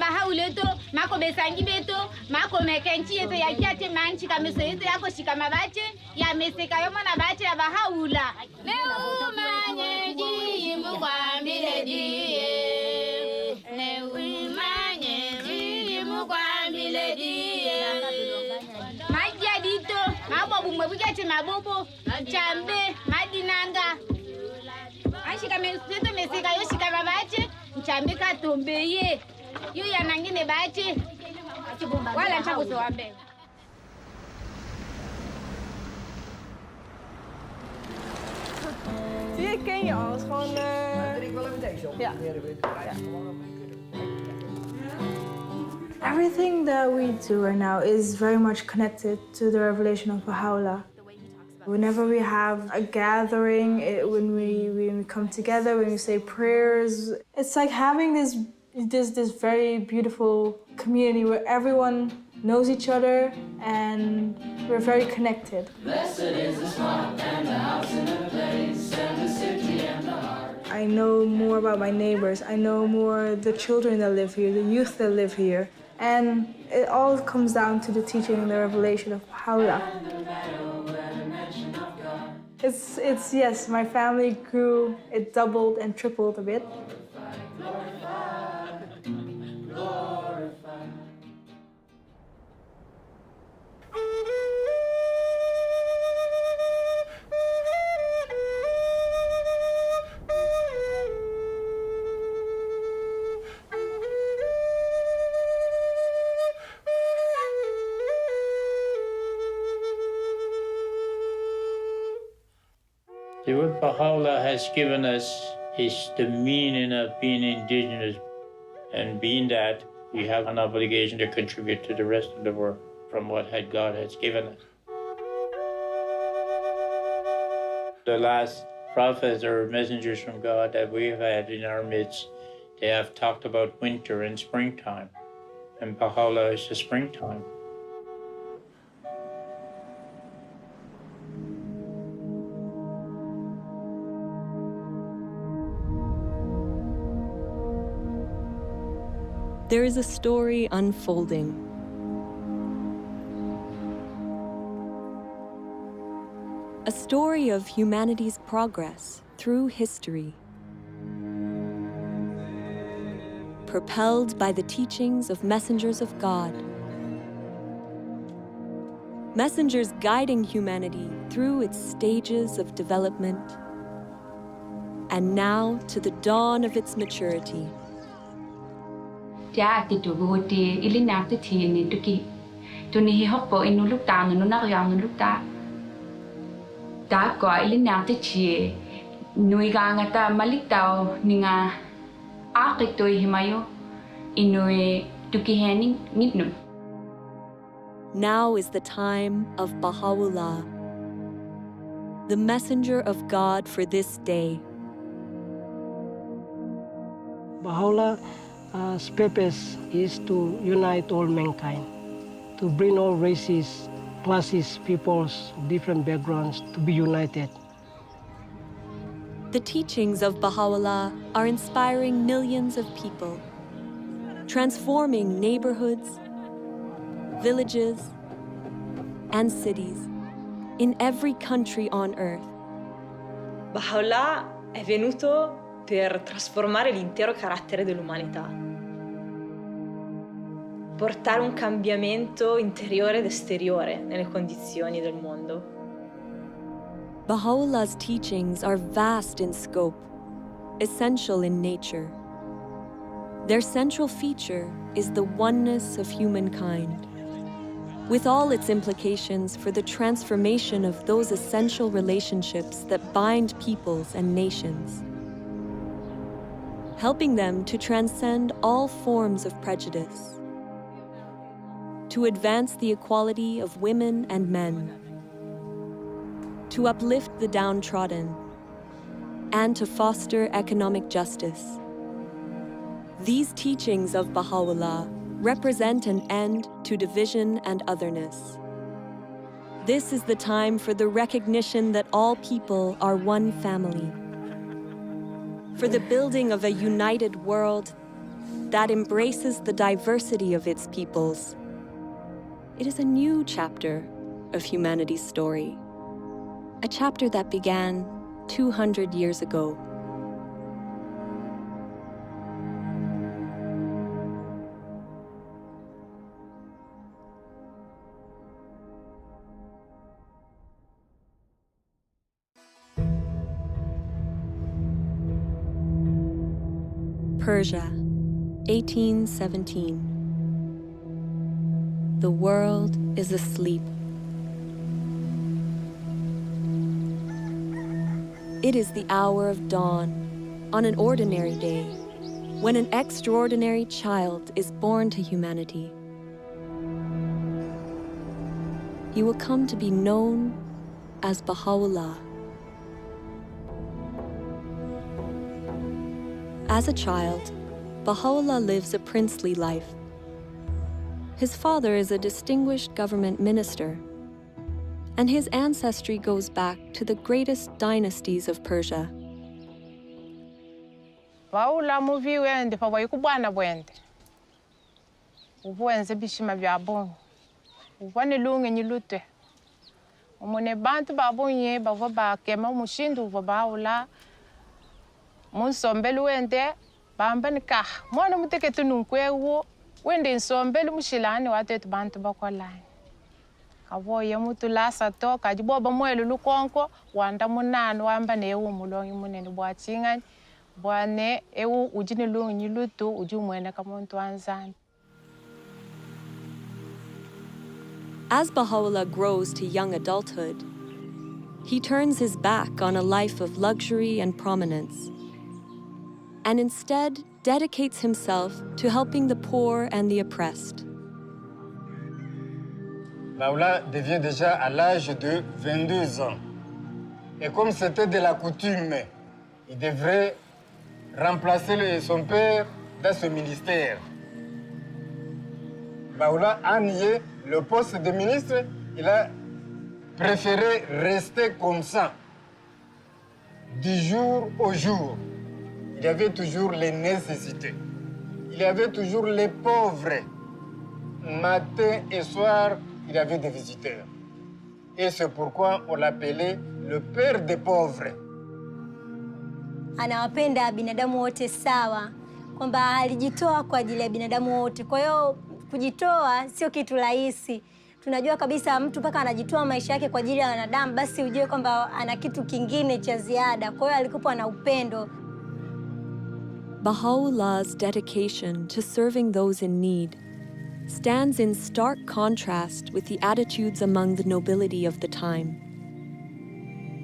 bahauleto mako besangi beto mako mekenchi yeto yakiate manchi kameso yeto yako shikama bache ya meseka yomo na bache ya bahaula leo manye ji mukwambile diye leo manye ji mukwambile diye magia dito mabo bumwe bugate mabobo chambe madinanga ashika meseto meseka yo shikama bache chambika tombeye yu ya nangine bache wala chakuzo wambe. Die ken je al, gewoon ja. Everything that we do right now is very much connected to the revelation of Baha'u'llah. Whenever we have a gathering, when we come together, when we say prayers, it's like having this very beautiful community where everyone knows each other and we're very connected. Blessed is the spot and the house and the place and the city and the heart. I know more about my neighbors. I know more the children that live here, the youth that live here. And it all comes down to the teaching and the revelation of Baha'u'llah. It's yes, my family grew, it doubled and tripled a bit. What Baha'u'llah has given us is the meaning of being indigenous, and being that, we have an obligation to contribute to the rest of the world from what God has given us. The last prophets or messengers from God that we've had in our midst, they have talked about winter and springtime, and Baha'u'llah is the springtime. There is a story unfolding. A story of humanity's progress through history, propelled by the teachings of messengers of God. Messengers guiding humanity through its stages of development, and now to the dawn of its maturity. Tia ti tu buti ili nak ti ni tuki tu ni hoppo inu lukta no na yang lukta ta ko ili nak ti chi nui ga ngata malik tao ninga akik to himayo inu tuki hening nitnu. Now is the time of Baha'u'llah, the messenger of God for this day. Baha'u'llah's purpose is to unite all mankind, to bring all races, classes, peoples, different backgrounds to be united. The teachings of Baha'u'llah are inspiring millions of people, transforming neighborhoods, villages, and cities in every country on earth. Baha'u'llah è venuto per trasformare l'intero carattere dell'umanità, portare un cambiamento interiore ed esteriore nelle condizioni del mondo. Baha'u'llah's teachings are vast in scope, essential in nature. Their central feature is the oneness of humankind, with all its implications for the transformation of those essential relationships that bind peoples and nations, helping them to transcend all forms of prejudice, to advance the equality of women and men, to uplift the downtrodden, and to foster economic justice. These teachings of Baha'u'llah represent an end to division and otherness. This is the time for the recognition that all people are one family, for the building of a united world that embraces the diversity of its peoples. It is a new chapter of humanity's story, a chapter that began 200 years ago. Persia, 1817. The world is asleep. It is the hour of dawn on an ordinary day, when an extraordinary child is born to humanity. He will come to be known as Baha'u'llah. As a child, Baha'u'llah lives a princely life. His father is a distinguished government minister, and his ancestry goes back to the greatest dynasties of Persia. Baha'u'llah muvi wende pa wayikubwana bwende. Ubuenze bishima bya bongo. Ubwane lunge nyilute. Umune bantu babonye bavo bakema mushindu uvo Baha'u'llah. Munsombelu wende bambani ka mwana muteketu nunkwewo wende nsombelu mushilani watetu bantu bakolani. Kavoye mutu lasa to kajiboba mwelu lukonko wanda munanu wamba newu mulongi munene bwachingani bwane ewu ujini lungi nyilutu ujumwene kamuntu anzani. As Baha'u'llah grows to young adulthood, he turns his back on a life of luxury and prominence, and instead dedicates himself to helping the poor and the oppressed. Baha'u'llah devient déjà à l'âge de 22 ans. Et comme c'était de la coutume, il devrait remplacer son père dans ce ministère. Baha'u'llah a nié le poste de ministre, il a préféré rester comme ça, du jour au jour. Il y avait toujours les nécessités. Il y avait toujours les pauvres. Matin et soir, il y avait des visiteurs. Et c'est pourquoi on l'appelait le père des pauvres. Anawapenda binadamu wote sawa, kwamba alijitoa kwa ajili ya binadamu wote. Kwa hiyo kujitoa sio kitu rahisi. Tunajua kabisa mtu mpaka anajitoa maisha yake kwa ajili ya wanadamu, basi ujue kwamba ana kitu kingine cha ziada. Kwa hiyo alikuwa na upendo. Baha'u'llah's dedication to serving those in need stands in stark contrast with the attitudes among the nobility of the time.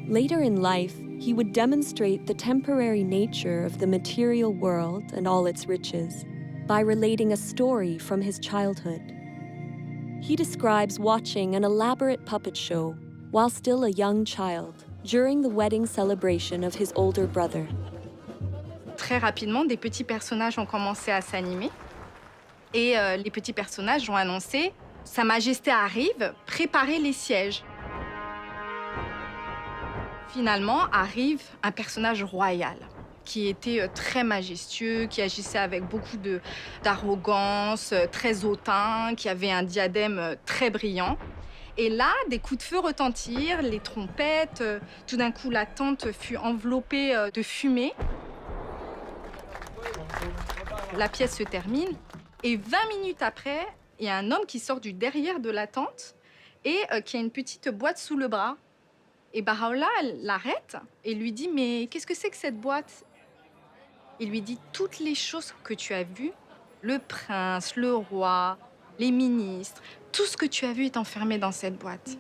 Later in life, he would demonstrate the temporary nature of the material world and all its riches by relating a story from his childhood. He describes watching an elaborate puppet show while still a young child during the wedding celebration of his older brother. Très rapidement, des petits personnages ont commencé à s'animer. Et les petits personnages ont annoncé « Sa Majesté arrive, préparez les sièges ». Finalement, arrive un personnage royal qui était très majestueux, qui agissait avec beaucoup d'arrogance, très hautain, qui avait un diadème très brillant. Et là, des coups de feu retentirent, les trompettes. Tout d'un coup, la tente fut enveloppée de fumée. La pièce se termine et 20 minutes après, il y a un homme qui sort du derrière de la tente et qui a une petite boîte sous le bras. Et Baha'u'llah l'arrête et lui dit « Mais qu'est-ce que c'est que cette boîte ?» Il lui dit « Toutes les choses que tu as vues, le prince, le roi, les ministres, tout ce que tu as vu est enfermé dans cette boîte. »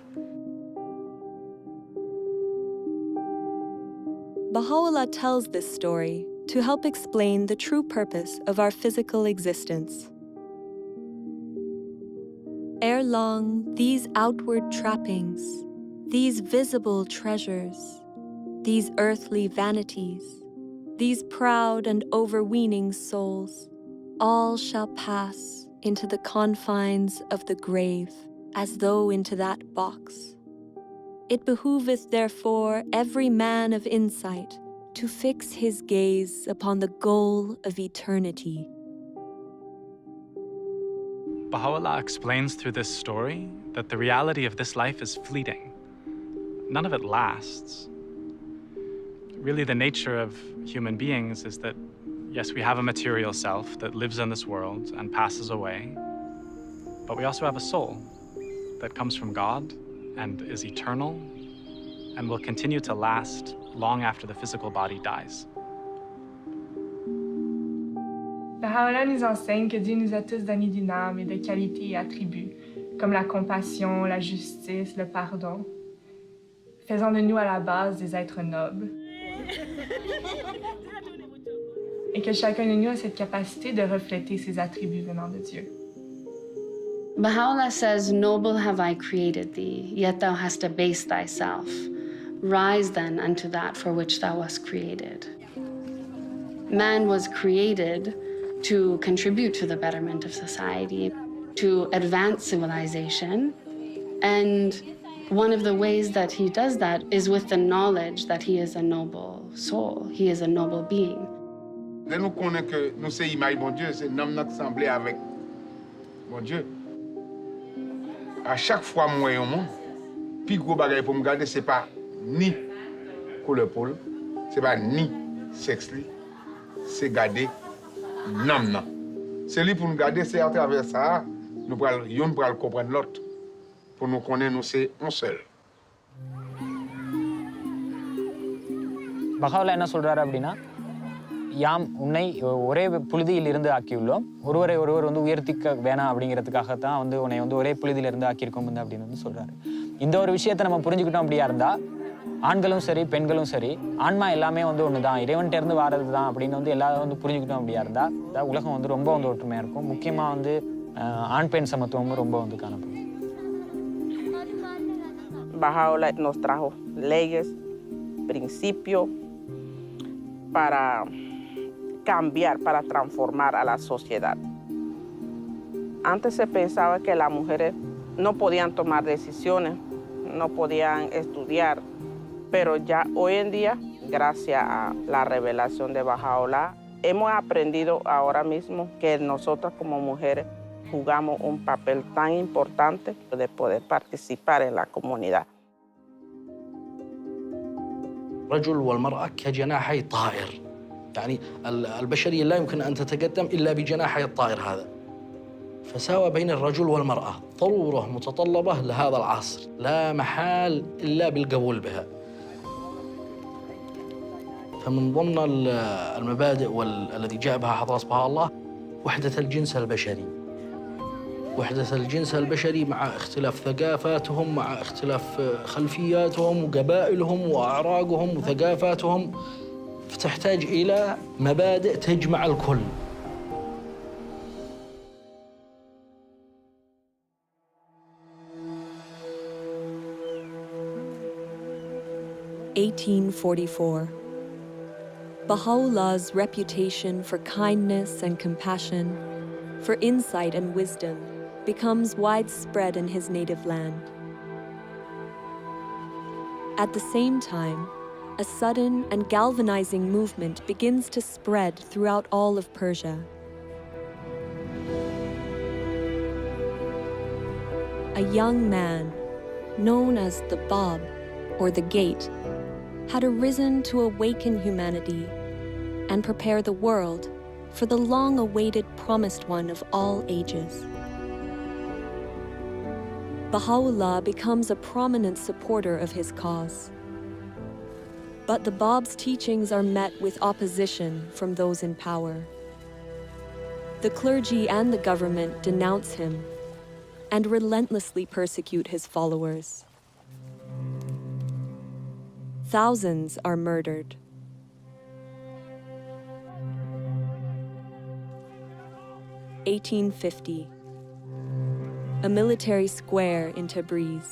Baha'u'llah tells this story to help explain the true purpose of our physical existence. Ere long, these outward trappings, these visible treasures, these earthly vanities, these proud and overweening souls, all shall pass into the confines of the grave, as though into that box. It behooveth therefore every man of insight to fix his gaze upon the goal of eternity, Baha'u'llah explains through this story that the reality of this life is fleeting. None of it lasts. Really, the nature of human beings is that, yes, we have a material self that lives in this world and passes away, but we also have a soul that comes from God and is eternal and will continue to last long after the physical body dies. Baha'u'llah nous enseigne que Dieu nous a tous donné d'une âme et de qualités et attributs, comme la compassion, la justice, le pardon, faisant de nous à la base des êtres nobles. Et que chacun de nous a cette capacité de refléter ces attributs venant de Dieu. Baha'u'llah says, "Noble have I created thee, yet thou hast abased thyself. Rise then unto that for which thou wast created." Man was created to contribute to the betterment of society, to advance civilization. And one of the ways that he does that is with the knowledge that he is a noble soul, he is a noble being. Dès nous connaissons que nous sommes l'image de bon Dieu, c'est nous qui semblons avec bon Dieu. À chaque fois que je vois un monde, le plus gros bagage pour me garder, ce n'est pas ni couleur peau, ce n'est pas ni sexe, c'est garder l'âme. C'est lui pour nous garder, c'est à travers ça, nous pourrons comprendre l'autre. Pour nous connaître, nous c'est un seul. Baha'u'llah என்ன சொல்றாரு அப்படின்னா, யாம் உன்னை ஒரே புழுதியில் இருந்து ஆக்கியுள்ளோம், ஒருவரை ஒருவர் உயர்த்திக்க வேணாம் அப்படிங்கிறதுக்காகத்தான் உன்னை ஒரே புழுதியில இருந்து ஆக்கியிருக்கோம் அப்படின்னு சொல்றாரு. இந்த ஒரு விஷயத்தை நம்ம புரிஞ்சுக்கிட்டோம் அப்படியா இருந்தா, ஆண்களும் சரி பெண்களும் சரி, ஆன்மா எல்லாமே ஒண்ணுதான், இறைவன்கிட்ட இருந்து வாரது தான் அப்படின்னு எல்லாரும் புரிஞ்சுக்கிட்டோம் அப்படியா இருந்தா, உலகம் ரொம்ப ஒற்றுமையா இருக்கும். முக்கியமா ஆண் பெண் சமத்துவமும் ரொம்ப காணப்படும். Baha'u'llah nos trajo leyes, principios para cambiar, para transformar a la sociedad. Antes se pensaba que las mujeres no podían tomar decisiones, no podían estudiar, pero ya hoy en día, gracias a la revelación de Baha'u'llah, hemos aprendido ahora mismo que nosotras como mujeres jugamos un papel tan importante de poder participar en la comunidad. الرجل والمرأة كجناحي طائر، يعني البشرية لا يمكن أن تتقدم إلا بجناحي الطائر هذا. فساوى بين الرجل والمرأة ضرورة متطلبة لهذا العصر، لا محال إلا بالقبول بها. فمن ضمن المبادئ والذي جاء بها حضرة بها الله وحدة الجنس البشري. وحدة الجنس البشري مع اختلاف ثقافاتهم، مع اختلاف خلفياتهم وقبائلهم وأعراقهم وثقافاتهم، فتحتاج إلى مبادئ تجمع الكل. (1844). Baha'u'llah's reputation for kindness and compassion, for insight and wisdom, becomes widespread in his native land. At the same time, a sudden and galvanizing movement begins to spread throughout all of Persia. A young man, known as the Bab, or the Gate, had arisen to awaken humanity and prepare the world for the long-awaited promised one of all ages. Baha'u'llah becomes a prominent supporter of his cause. But the Bab's teachings are met with opposition from those in power. The clergy and the government denounce him and relentlessly persecute his followers. Thousands are murdered. (1850). A military square in Tabriz.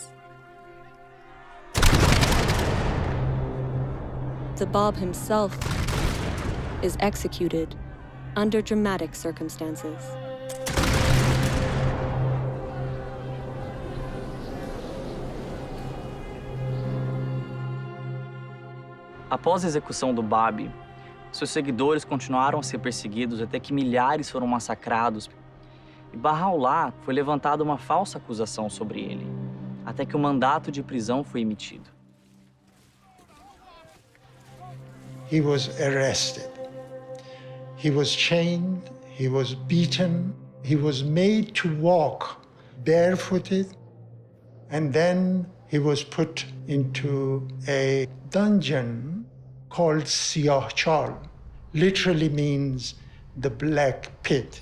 The Bab himself is executed under dramatic circumstances. Após a execução do Bab, seus seguidores continuaram a ser perseguidos até que milhares foram massacrados. E Baha'u'llah foi levantada uma falsa acusação sobre ele, até que o mandato de prisão foi emitido. He was arrested. He was chained, he was beaten, he was made to walk barefooted, and then he was put into a dungeon called Siyahchal, literally means the black pit.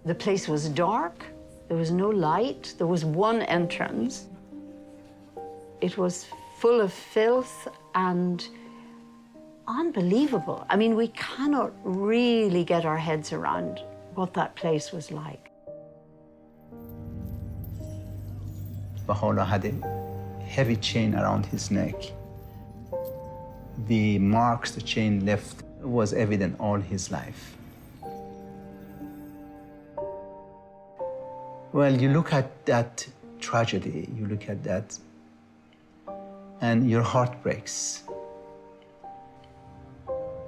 The place was dark, there was no light, there was one entrance. It was full of filth and unbelievable. I mean, we cannot really get our heads around what that place was like. Baha'u'llah had a heavy chain around his neck. The marks the chain left was evident all his life. Well, you look at that tragedy, you look at that, and your heart breaks.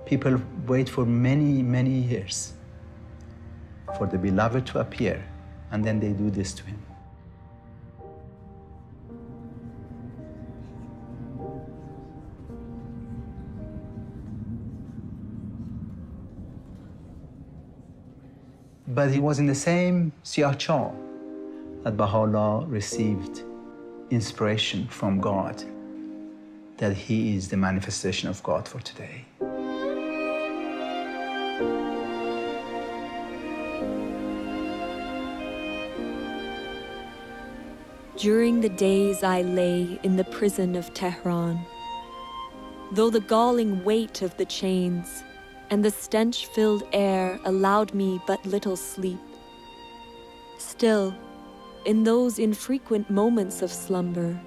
People wait for many, many years for the beloved to appear, and then they do this to him. But he was in the same Siyahchal that Baha'u'llah received inspiration from God, that he is the manifestation of God for today. During the days I lay in the prison of Tehran, though the galling weight of the chains and the stench-filled air allowed me but little sleep, still, in those infrequent moments of slumber,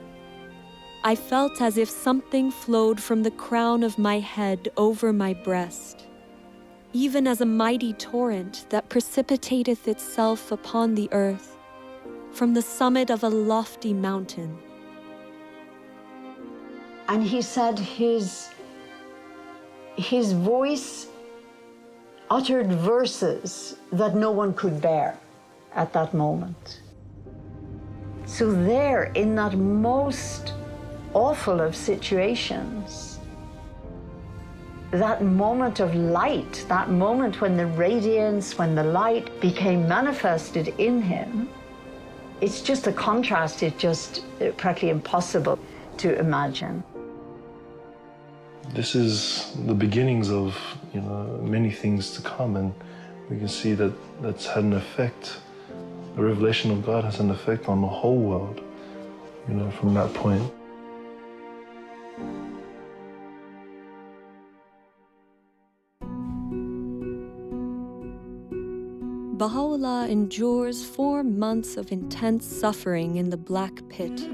I felt as if something flowed from the crown of my head over my breast, even as a mighty torrent that precipitateth itself upon the earth from the summit of a lofty mountain. And he said his voice uttered verses that no one could bear at that moment. So there, in that most awful of situations, that moment of light, that moment when the radiance, when the light became manifested in him, it's just a contrast, it's just practically impossible to imagine. This is the beginnings of, many things to come, and we can see that that's had an effect. The revelation of God has an effect on the whole world, from that point. Baha'u'llah endures 4 months of intense suffering in the Black Pit.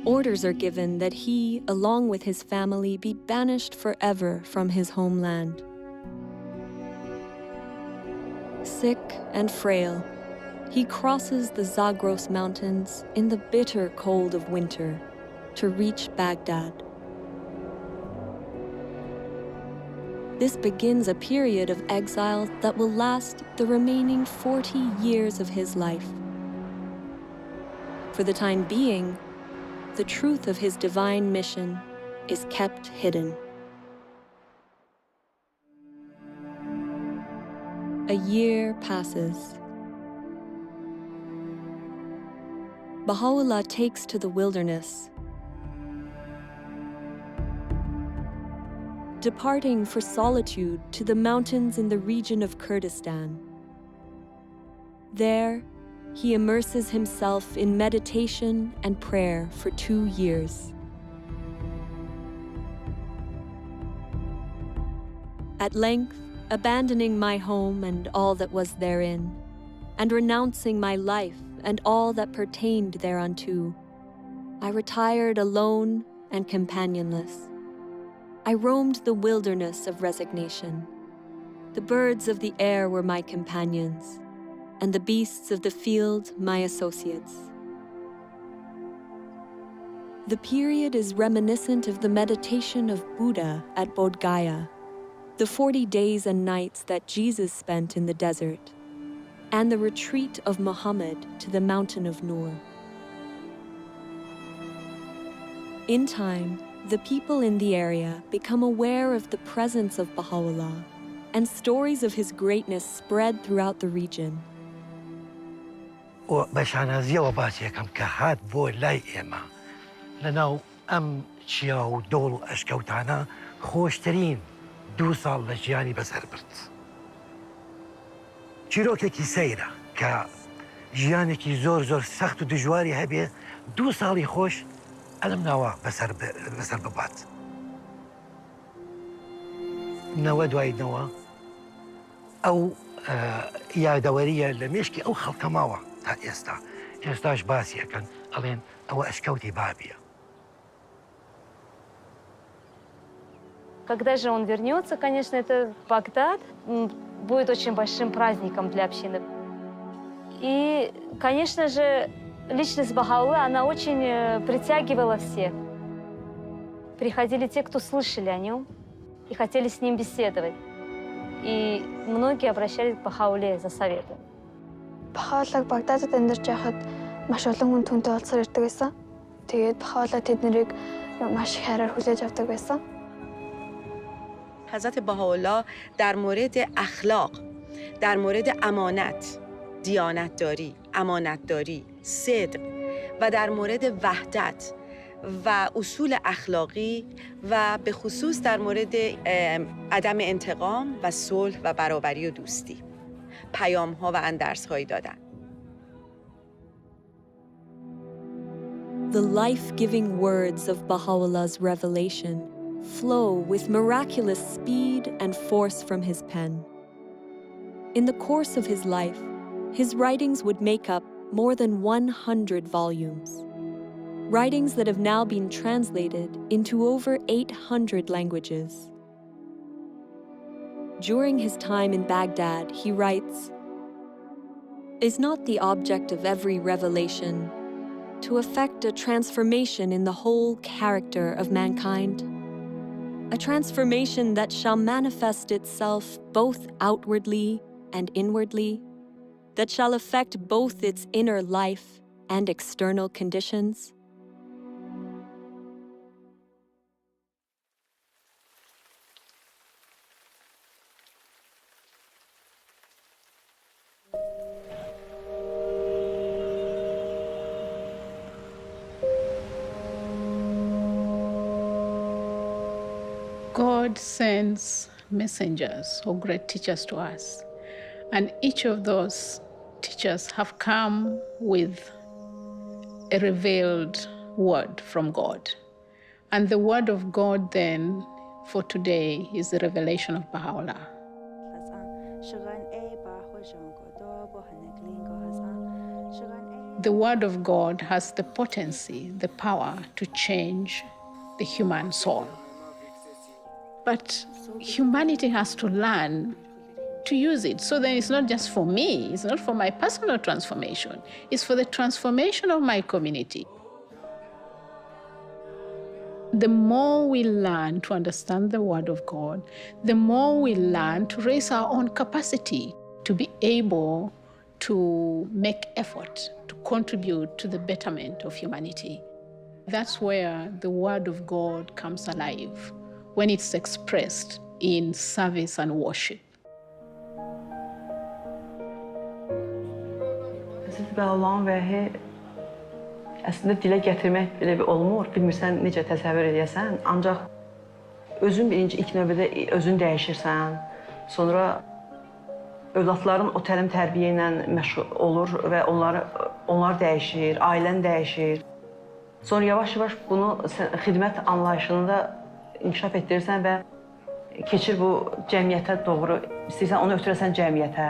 Orders are given that he, along with his family, be banished forever from his homeland. Sick and frail, he crosses the Zagros Mountains in the bitter cold of winter to reach Baghdad. This begins a period of exile that will last the remaining 40 years of his life. For the time being, the truth of his divine mission is kept hidden. A year passes. Baha'u'llah takes to the wilderness, departing for solitude to the mountains in the region of Kurdistan. There, he immerses himself in meditation and prayer for 2 years. At length, abandoning my home and all that was therein, and renouncing my life and all that pertained thereunto, I retired alone and companionless. I roamed the wilderness of resignation. The birds of the air were my companions, and the beasts of the field my associates. The period is reminiscent of the meditation of Buddha at Bodh Gaya, the 40 days and nights that Jesus spent in the desert, and the retreat of Muhammad to the mountain of Nur. In time, the people in the area become aware of the presence of Baha'u'llah, and stories of his greatness spread throughout the region. وبشانازية وباسية كم كهات بو لاي إما لأنه أم شياو دول أشكوتانا خوشترين دو صال لجياني بس هربرت چیرۆکێکی سەیرە کە ژیانێکی زۆر زۆر سەخت و دژواری هەبێ دوو ساڵی خۆش ئەلم ناوە بەسەر ببات. نەوە دوای نەوە ئەو یادەوەریە لە مێشکی ئەو خەڵکە ماوە تا ئێستا. ئێستاش باسی ئەکەن ئەڵێن ئەوە ئەشکەوتی بابیە. Когда же он вернется, конечно, это Багдад будет очень большим праздником для общины. И, конечно же, личность Бахаулы, она очень притягивала всех. Приходили те, кто слышали о нем и хотели с ним беседовать. И многие обращались к Бахауле за советом. Бахаулаг Багдадад амьдарч байхад маш олон хүн түүнтэй уулзсаар ирдэг байсан. Тэгээд Бахаулаа тэднийг маш их хайраар хүлээж авдаг байсан. حضرت بهاءالله در مورد اخلاق، در مورد امانت، دیانتداری، امانتداری، صدق و در مورد وحدت و اصول اخلاقی و به خصوص در مورد عدم انتقام و صلح و برابری و دوستی پیام‌ها و اندرس‌هایی دادن. The life-giving words of Baha'u'llah's revelation flow with miraculous speed and force from his pen. In the course of his life, his writings would make up more than 100 volumes. Writings that have now been translated into over 800 languages. During his time in Baghdad, he writes, "Is not the object of every revelation to effect a transformation in the whole character of mankind? A transformation that shall manifest itself both outwardly and inwardly, that shall affect both its inner life and external conditions?" God sends messengers or great teachers to us. And each of those teachers have come with a revealed word from God. And the word of God then for today is the revelation of Baha'u'llah. The word of God has the potency, the power to change the human soul. But humanity has to learn to use it. So then it's not just for me, it's not for my personal transformation, it's for the transformation of my community. The more we learn to understand the Word of God, the more we learn to raise our own capacity to be able to make effort, to contribute to the betterment of humanity. That's where the Word of God comes alive, when it's expressed in service and worship. Hazreti Baha'u'llahın vəhi əslində dilə gətirmək belə bir olmur. Bilmirsən necə təsəvvür edəsən. Ancaq özün birinci ilk növbədə özün dəyişirsən. Sonra övladların o təlim tərbiyə ilə məşğul olur və onlar dəyişir, ailən dəyişir. Sonra yavaş-yavaş bunu xidmət anlayışını da inkişaf etdirirsən və keçir bu cəmiyyətə doğru, istəyirsən onu ötürəsən cəmiyyətə.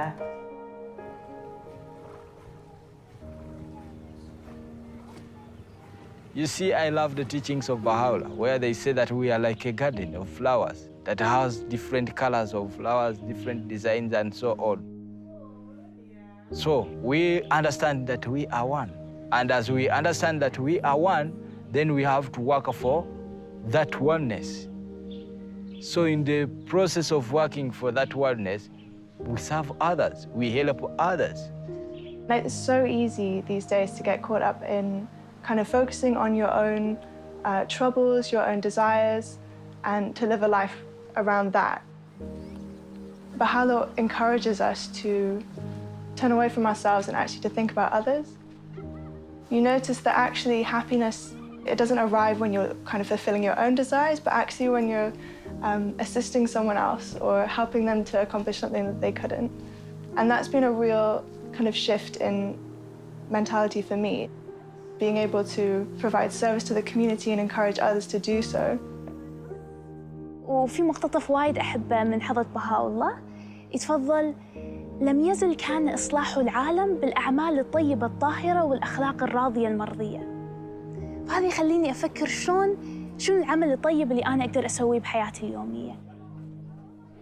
You see, I love the teachings of Baha'u'llah, where they say that we are like a garden of flowers that has different colors of flowers, different designs, and so on. So we understand that we are one. And as we understand that we are one, then we have to work for that oneness. So in the process of working for that oneness, we serve others, we help others. It's so easy these days to get caught up in kind of focusing on your own troubles, your own desires, and to live a life around that. Baha'u'llah encourages us to turn away from ourselves and actually to think about others. You notice that actually happiness, it doesn't arrive when you're kind of fulfilling your own desires, but actually when you're assisting someone else or helping them to accomplish something that they couldn't. And that's been a real kind of shift in mentality for me, being able to provide service to the community and encourage others to do so. وفي مقتطف وايد أحبه من حضرة بهاء الله يتفضل: لم يزل كان إصلاح العالم بالأعمال الطيبة الطاهرة والأخلاق الراضية المرضية. وهذا يخليني أفكر شنو العمل الطيب اللي أنا أقدر أسويه بحياتي اليومية.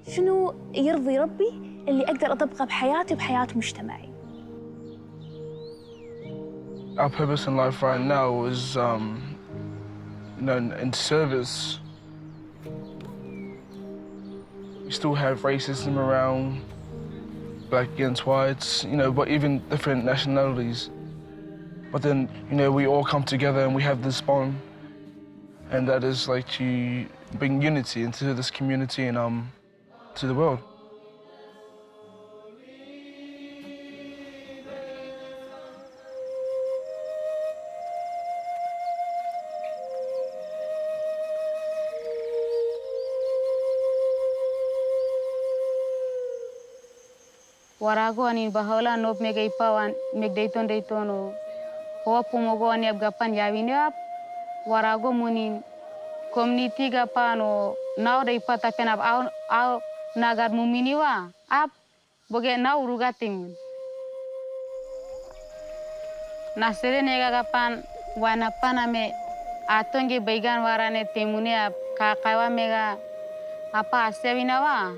شنو يرضي ربي اللي أقدر أطبقه بحياتي وبحياة مجتمعي. Our purpose in life right now is, in service. We still have racism around, black against whites, but even different nationalities. But then, we all come together and we have this bond, and that is like to bring unity into this community and to the world. Warago ani Baha'u'llah nop mega ipawan meg daytono hopu mogo ani abgapan yawinap warago munin community gapano now day pata penap au nagar muminiwa ap boge now rugatim nasere nega gapan wana paname atonge baigan warane temune ap kakawa mega apa asewinawa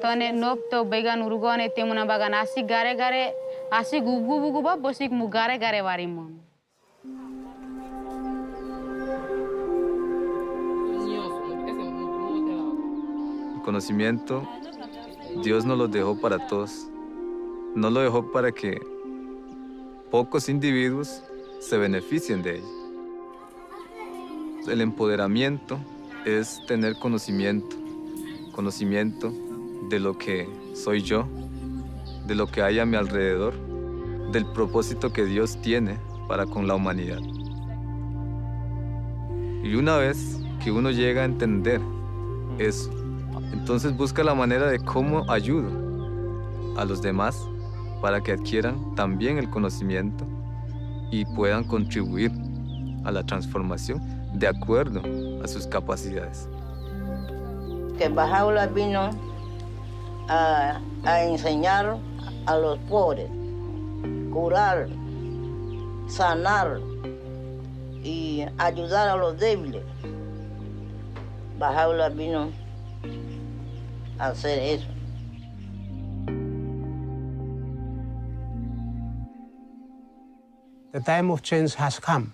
tone nop to baigan urugone temuna bagan asi gare asi gugu ba bosik mu gare warimon. El conocimiento, Dios nos lo dejó para todos. No lo dejó para que pocos individuos se beneficien de él. El empoderamiento es tener conocimiento de lo que soy yo, de lo que hay a mi alrededor, del propósito que Dios tiene para con la humanidad. Y una vez que uno llega a entender eso, entonces busca la manera de cómo ayudo a los demás para que adquieran también el conocimiento y puedan contribuir a la transformación de acuerdo a sus capacidades. Que Baha'u'llah vino a enseñar a los pobres, curar, sanar y ayudar a los débiles. Baha'u'llah vino a hacer eso. The time of change has come.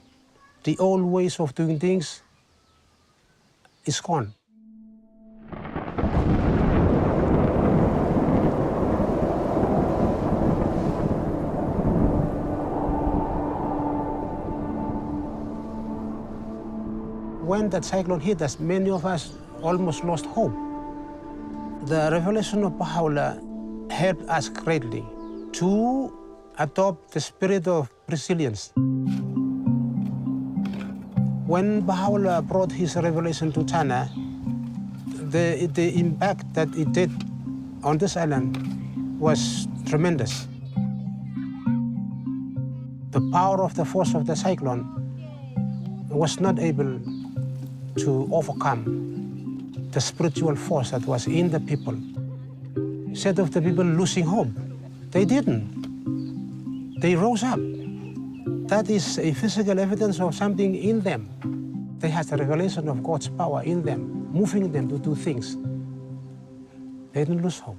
The old ways of doing things is gone. When that cyclone hit us, many of us almost lost hope. The revelation of Baha'u'llah helped us greatly to adopt the spirit of resilience. When Baha'u'llah brought his revelation to China, the impact that it did on this island was tremendous. The power of the force of the cyclone was not able to overcome the spiritual force that was in the people. Instead of the people losing hope, they didn't. They rose up That is a physical evidence of something in them. They have the revelation of God's power in them, moving them to do things. They don't lose hope.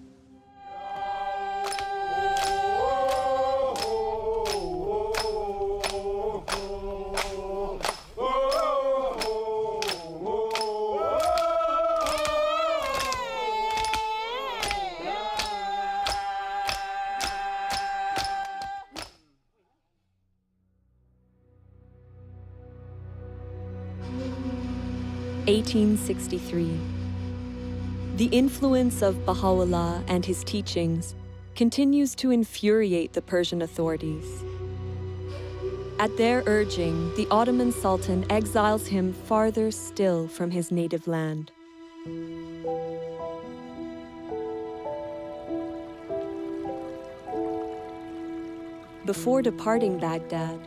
(1863). The influence of Baha'u'llah and his teachings continues to infuriate the Persian authorities. At their urging, the Ottoman Sultan exiles him farther still from his native land. Before departing Baghdad,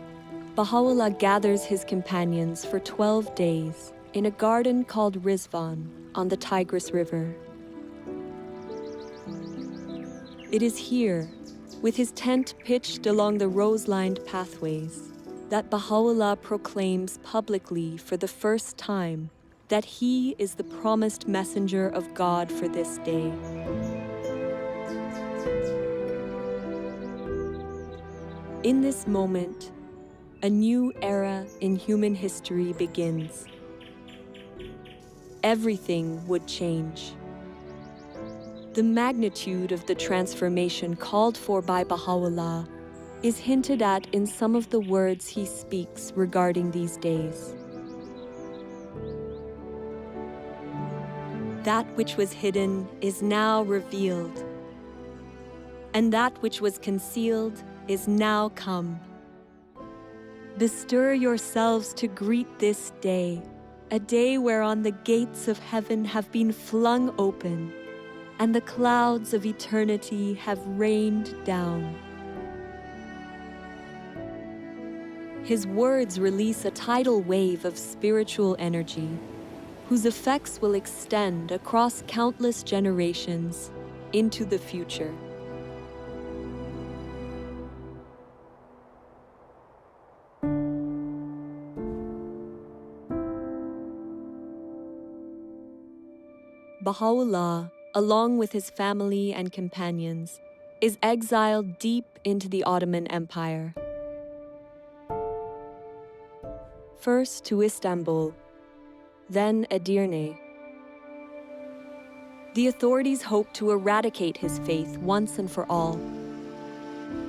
Baha'u'llah gathers his companions for 12 days in a garden called Rizvan on the Tigris River. It is here, with his tent pitched along the rose-lined pathways, that Baha'u'llah proclaims publicly for the first time that he is the promised messenger of God for this day. In this moment, a new era in human history begins. Everything would change. The magnitude of the transformation called for by Baha'u'llah is hinted at in some of the words he speaks regarding these days. That which was hidden is now revealed, and that which was concealed is now come. Bestir yourselves to greet this day, a day whereon the gates of heaven have been flung open, and the clouds of eternity have rained down. His words release a tidal wave of spiritual energy, whose effects will extend across countless generations into the future. Baha'u'llah, along with his family and companions, is exiled deep into the Ottoman Empire. First to Istanbul, then Edirne. The authorities hope to eradicate his faith once and for all.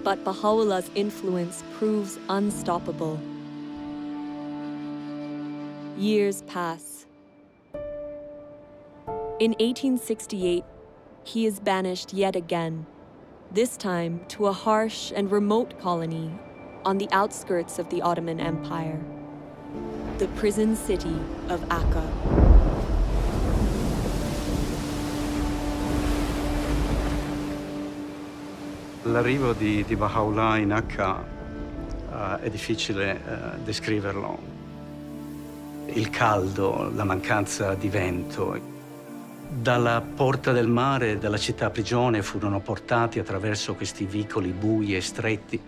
But Baha'u'llah's influence proves unstoppable. Years pass. In 1868, he is banished yet again, this time to a harsh and remote colony on the outskirts of the Ottoman Empire, the prison city of Akka. L'arrivo di Baha'u'llah in Akka è difficile descriverlo. Il caldo, la mancanza di vento. Dalla porta del mare, dalla città prigione, furono portati attraverso questi vicoli bui e stretti.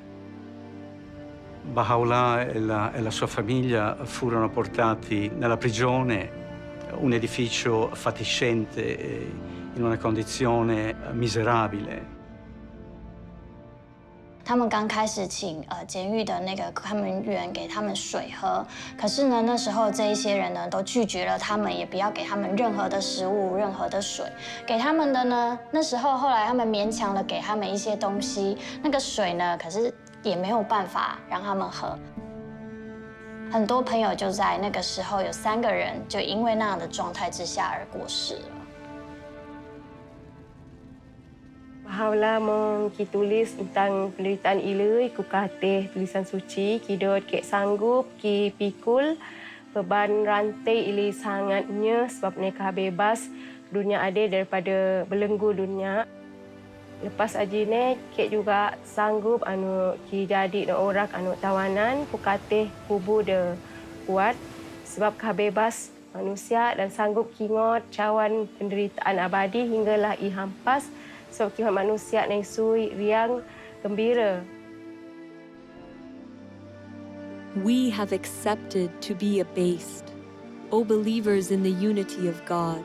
Baha'u'llah e la sua famiglia furono portati nella prigione, un edificio fatiscente, in una condizione miserabile. 他们刚开始请监狱的那个看门员给他们水喝，可是呢，那时候这一些人呢都拒绝了他们，也不要给他们任何的食物、任何的水。给他们的呢，那时候后来他们勉强的给他们一些东西，那个水呢，可是也没有办法让他们喝。很多朋友就在那个时候有3个人就因为那样的状态之下而过世了。 Baha'u'llah ki tulis tentang penderitaan ilui, ku katih tulisan suci, ki dot kek sanggup, ki pikul, beban rantai ilui sangatnya sebab mereka bebas dunia adil daripada belenggu dunia. Lepas aji ni, kek juga sanggup ki jadi orang tawanan, ku katih kubu de kuat sebab bebas manusia dan sanggup kingot cawan penderitaan abadi hinggalah i hampas. Sebab kita manusia yang sui, riang, gembira. We have accepted to be abased, O believers in the unity of God,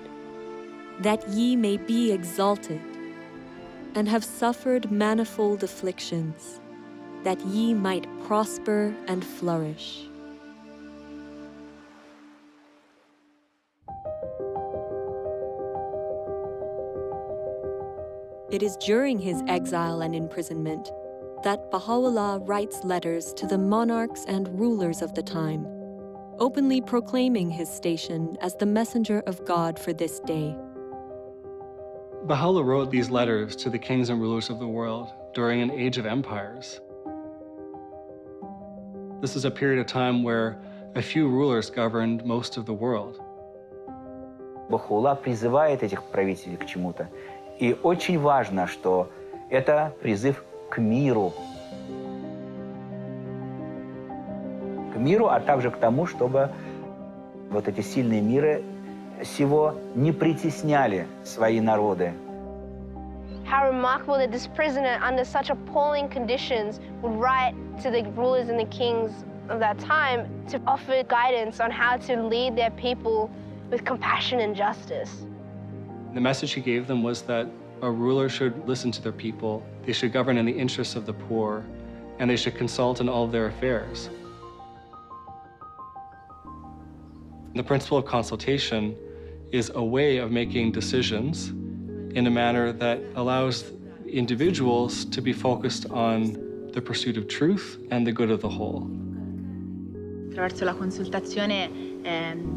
that ye may be exalted, and have suffered manifold afflictions, that ye might prosper and flourish. It is during his exile and imprisonment that Baha'u'llah writes letters to the monarchs and rulers of the time, openly proclaiming his station as the messenger of God for this day. Baha'u'llah wrote these letters to the kings and rulers of the world during an age of empires. This is a period of time where a few rulers governed most of the world. Baha'u'llah призывает этих правителей к чему-то. И очень важно, что это призыв к миру. К миру, а также к тому, чтобы вот эти сильные миры сего не притесняли свои народы. How remarkable that this prisoner, under such appalling conditions, would write to the rulers and the kings of that time to offer guidance on how to lead their people with compassion and justice. The message he gave them was that a ruler should listen to their people, they should govern in the interests of the poor, and they should consult in all of their affairs. The principle of consultation is a way of making decisions in a manner that allows individuals to be focused on the pursuit of truth and the good of the whole. Attraverso la consultazione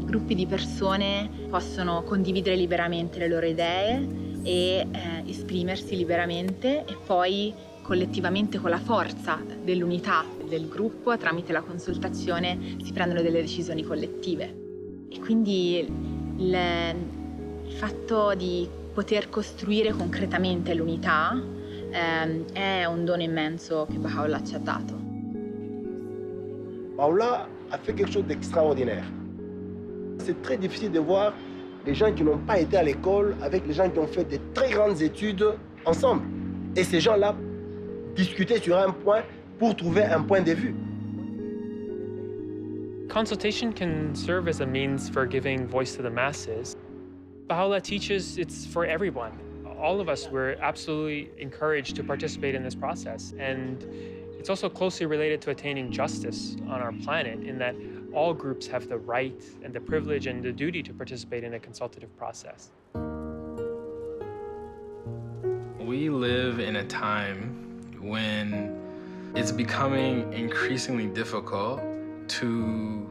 gruppi di persone possono condividere liberamente le loro idee e esprimersi liberamente e poi collettivamente con la forza dell'unità del gruppo tramite la consultazione si prendono delle decisioni collettive. E quindi il fatto di poter costruire concretamente l'unità è un dono immenso che Baha'u'llah ci ha dato. Baha'u'llah a fait quelque chose d'extraordinaire. C'est très difficile de voir les gens qui n'ont pas été à l'école avec les gens qui ont fait de très grandes études ensemble. Et ces gens-là discuter sur un point pour trouver un point de vue. Consultation can serve as a means for giving voice to the masses. Baha'u'llah teaches it's for everyone. All of us, we're absolutely encouraged to participate in this process. And it's also closely related to attaining justice on our planet in that all groups have the right and the privilege and the duty to participate in a consultative process. We live in a time when it's becoming increasingly difficult to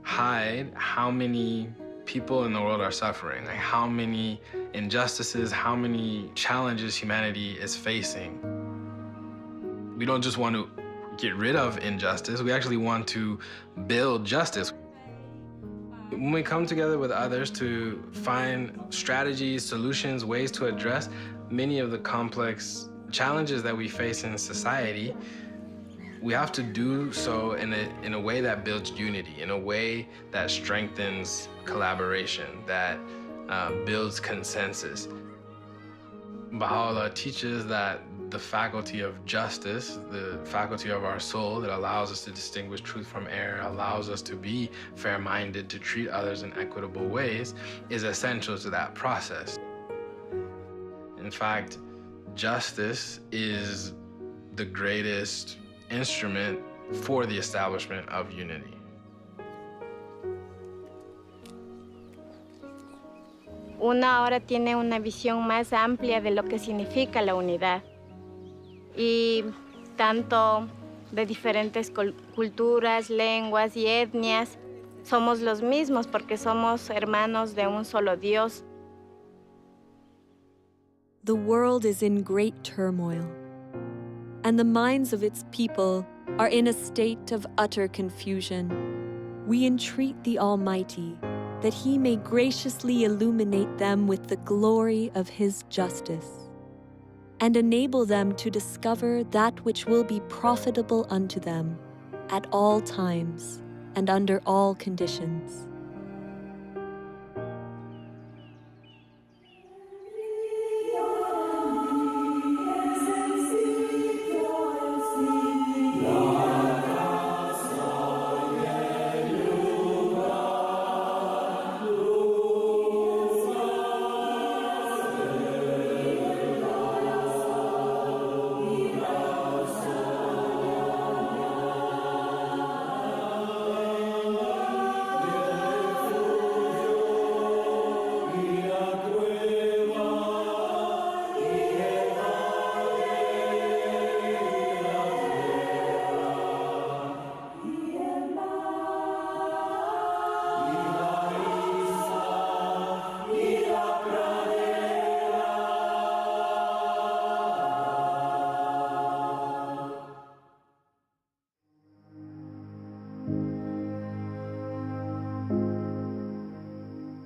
hide how many people in the world are suffering, like how many injustices, how many challenges humanity is facing. We don't just want to get rid of injustice, we actually want to build justice. When we come together with others to find strategies, solutions, ways to address many of the complex challenges that we face in society, we have to do so in a way that builds unity, in a way that strengthens collaboration, that builds consensus. Baha'u'llah teaches that the faculty of justice, the faculty of our soul that allows us to distinguish truth from error, allows us to be fair-minded, to treat others in equitable ways, is essential to that process. In fact, justice is the greatest instrument for the establishment of unity. Uno ahora tiene una visión más amplia de lo que significa la unidad. Y tanto de diferentes culturas, lenguas y etnias, somos los mismos porque somos hermanos de un solo Dios. The world is in great turmoil, and the minds of its people are in a state of utter confusion. We entreat the Almighty that He may graciously illuminate them with the glory of His justice, and enable them to discover that which will be profitable unto them at all times and under all conditions.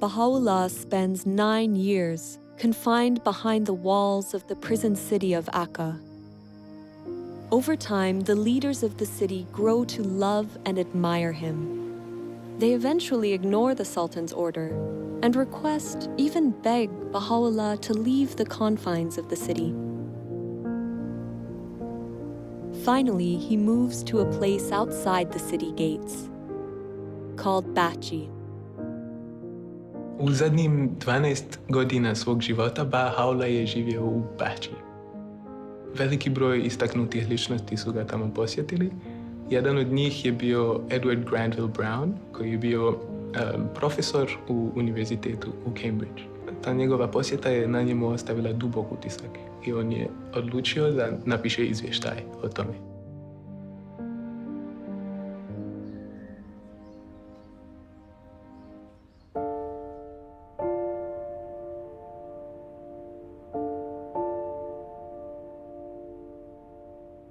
Baha'u'llah spends 9 years confined behind the walls of the prison city of Akka. Over time, the leaders of the city grow to love and admire him. They eventually ignore the Sultan's order and request, even beg, Baha'u'llah to leave the confines of the city. Finally, he moves to a place outside the city gates, called Bachi. U zadnjim 12 godina svog života Baha'u'llah je živio u Bači. Veliki broj istaknutih ličnosti su ga tamo posjetili. Jedan od njih je bio Edward Granville Brown, koji je bio profesor u univerzitetu u Cambridge. Ta njegova posjeta je na njemu ostavila dubok utisak i on je odlučio da napiše izvještaj o tome.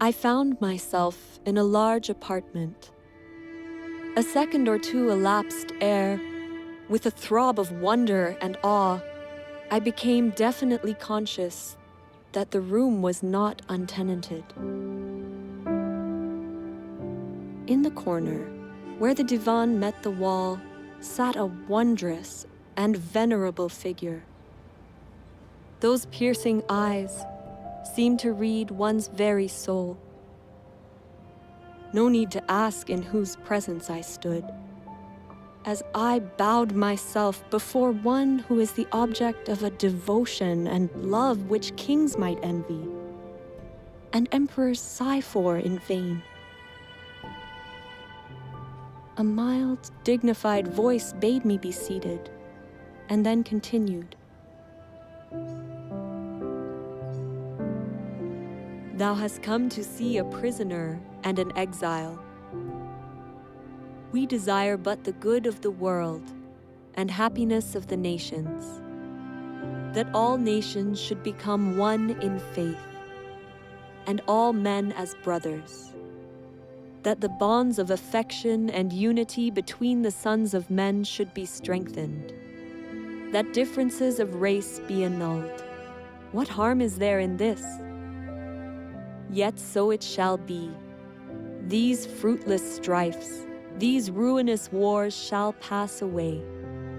I found myself in a large apartment. A second or two elapsed ere, with a throb of wonder and awe, I became definitely conscious that the room was not untenanted. In the corner, where the divan met the wall, sat a wondrous and venerable figure. Those piercing eyes seemed to read one's very soul. No need to ask in whose presence I stood, as I bowed myself before one who is the object of a devotion and love which kings might envy, and emperors sigh for in vain. A mild, dignified voice bade me be seated, and then continued. Thou hast come to see a prisoner and an exile. We desire but the good of the world and happiness of the nations, that all nations should become one in faith, and all men as brothers, that the bonds of affection and unity between the sons of men should be strengthened, that differences of race be annulled. What harm is there in this? Yet so it shall be. These fruitless strifes, these ruinous wars shall pass away,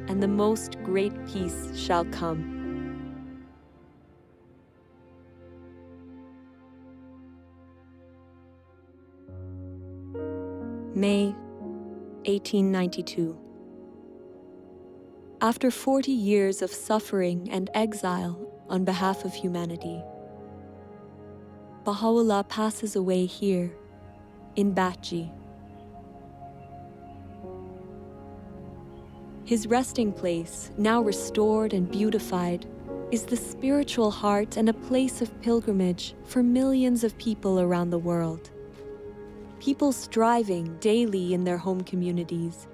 and the most great peace shall come. May 1892. After 40 years of suffering and exile on behalf of humanity, Baha'u'llah passes away here, in Bachi. His resting place, now restored and beautified, is the spiritual heart and a place of pilgrimage for millions of people around the world. People striving daily in their home communities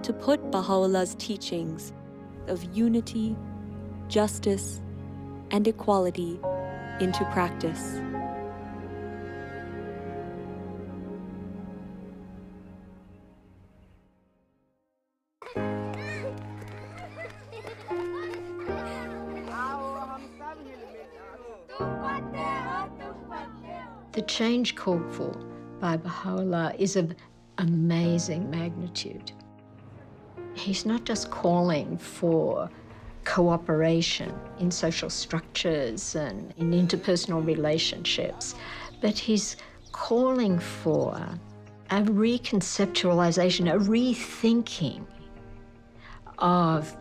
to put Baha'u'llah's teachings of unity, justice, and equality into practice. The change called for by Baha'u'llah is of amazing magnitude. He's not just calling for cooperation in social structures and in interpersonal relationships, but he's calling for a reconceptualization, a rethinking of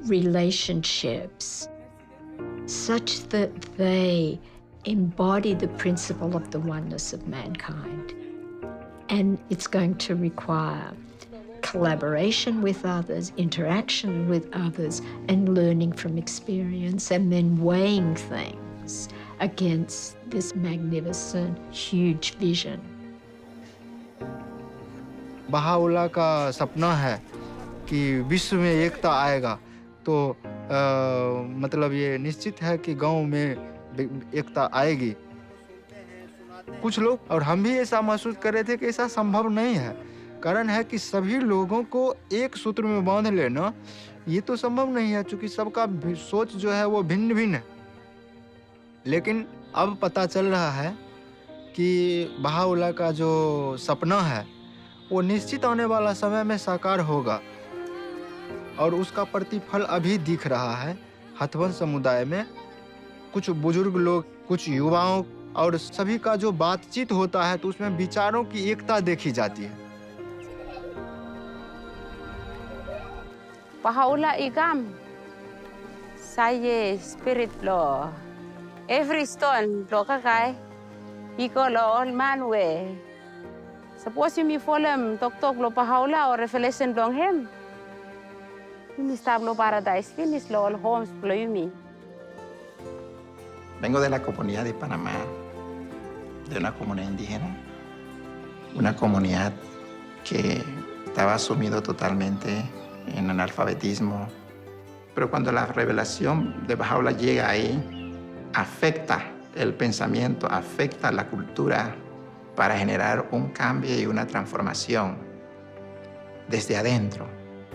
relationships such that they embody the principle of the oneness of mankind. And it's going to require collaboration with others, interaction with others, and learning from experience, and then weighing things against this magnificent, huge vision. Baha'u'llah का सपना है कि विश्व में एकता आएगा, तो मतलब ये निश्चित है कि गांव में एकता आएगी। कुछ लोग और हम भी ऐसा महसूस कर रहे थे कि ऐसा संभव नहीं है। कारण है कि सभी लोगों को एक सूत्र में बांध लेना ये तो संभव नहीं है, क्योंकि सबका सोच जो है वो भिन्न भिन्न है। लेकिन अब पता चल रहा है कि बहाउल्लाह का जो सपना है वो निश्चित आने वाला समय में साकार होगा, और उसका प्रतिफल अभी दिख रहा है हथवंश समुदाय में। कुछ बुजुर्ग लोग, कुछ युवाओं और सभी का जो बातचीत होता है तो उसमें विचारों की एकता देखी जाती है। Baha'u'llah igam saya spirit lo every stone lo kakai iko lo all man we suppose you me follow tok lo Baha'u'llah or revelation long him mi stab lo paradise finish lo all homes lo you. Vengo de la comunidad de Panamá, de una comunidad indígena, una comunidad que estaba sumido totalmente en analfabetismo. Pero cuando la revelación de Baha'u'llah llega ahí, afecta el pensamiento, afecta la cultura para generar un cambio y una transformación desde adentro,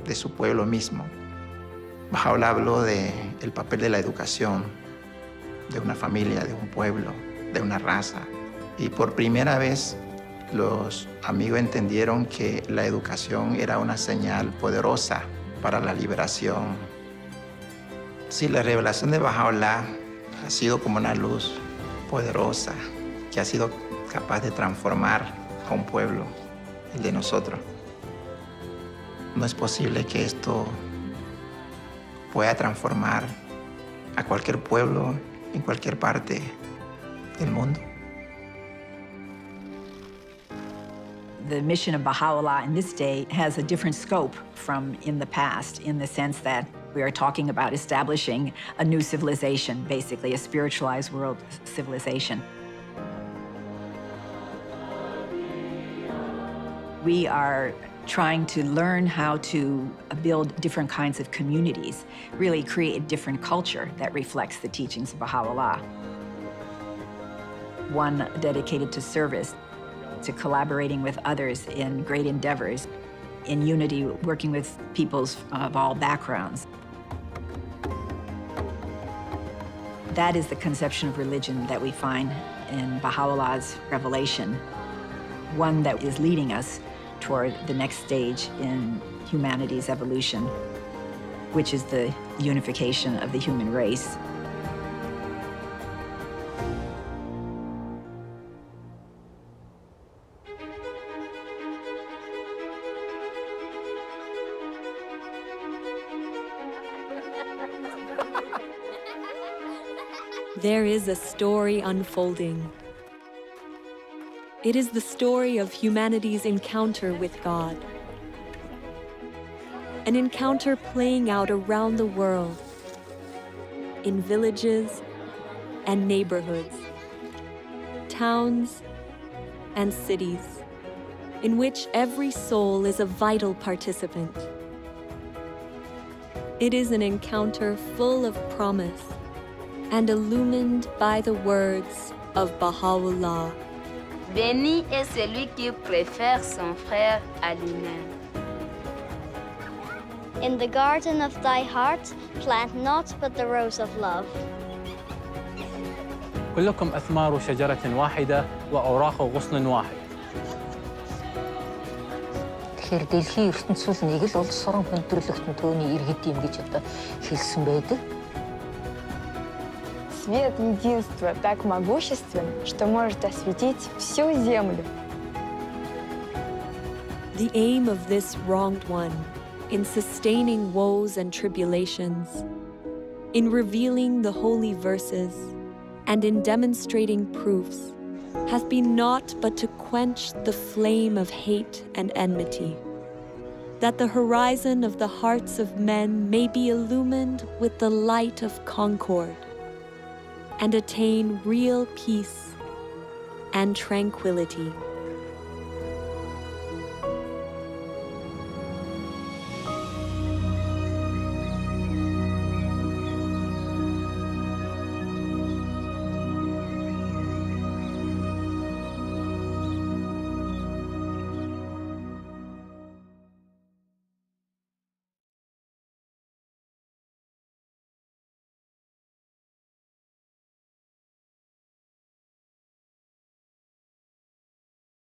de su pueblo mismo. Baha'u'llah habló del papel de la educación, de una familia, de un pueblo, de una raza. Y por primera vez los amigos entendieron que la educación era una señal poderosa para la liberación. Sí, la revelación de Baha'u'llah ha sido como una luz poderosa que ha sido capaz de transformar a un pueblo, el de nosotros. No es posible que esto pueda transformar a cualquier pueblo en cualquier parte del mundo. The mission of Baha'u'llah in this day has a different scope from in the past, in the sense that we are talking about establishing a new civilization, basically a spiritualized world civilization. We are trying to learn how to build different kinds of communities, really create a different culture that reflects the teachings of Baha'u'llah. One dedicated to service, to collaborating with others in great endeavors, in unity, working with peoples of all backgrounds. That is the conception of religion that we find in Baha'u'llah's revelation, one that is leading us toward the next stage in humanity's evolution, which is the unification of the human race. There is a story unfolding. It is the story of humanity's encounter with God. An encounter playing out around the world, in villages and neighborhoods, towns and cities, in which every soul is a vital participant. It is an encounter full of promise and illumined by the words of Baha'u'llah. Béni est celui qui préfère son frère à lui-même. In the garden of thy heart, plant not but the rose of love. كلكم أثمار شجرة واحدة وأوراق غصن واحد. Тэгэхээр дэлхийн ертөнцийн нэг л улс орон хүндрэлтэн төөний иргэд юм гэж одоо хэлсэн байдаг. Свет единства так могуществен, что может осветить всю землю. The aim of this wronged one in sustaining woes and tribulations, in revealing the holy verses, and in demonstrating proofs, has been naught but to quench the flame of hate and enmity, that the horizon of the hearts of men may be illumined with the light of concord, and attain real peace and tranquility.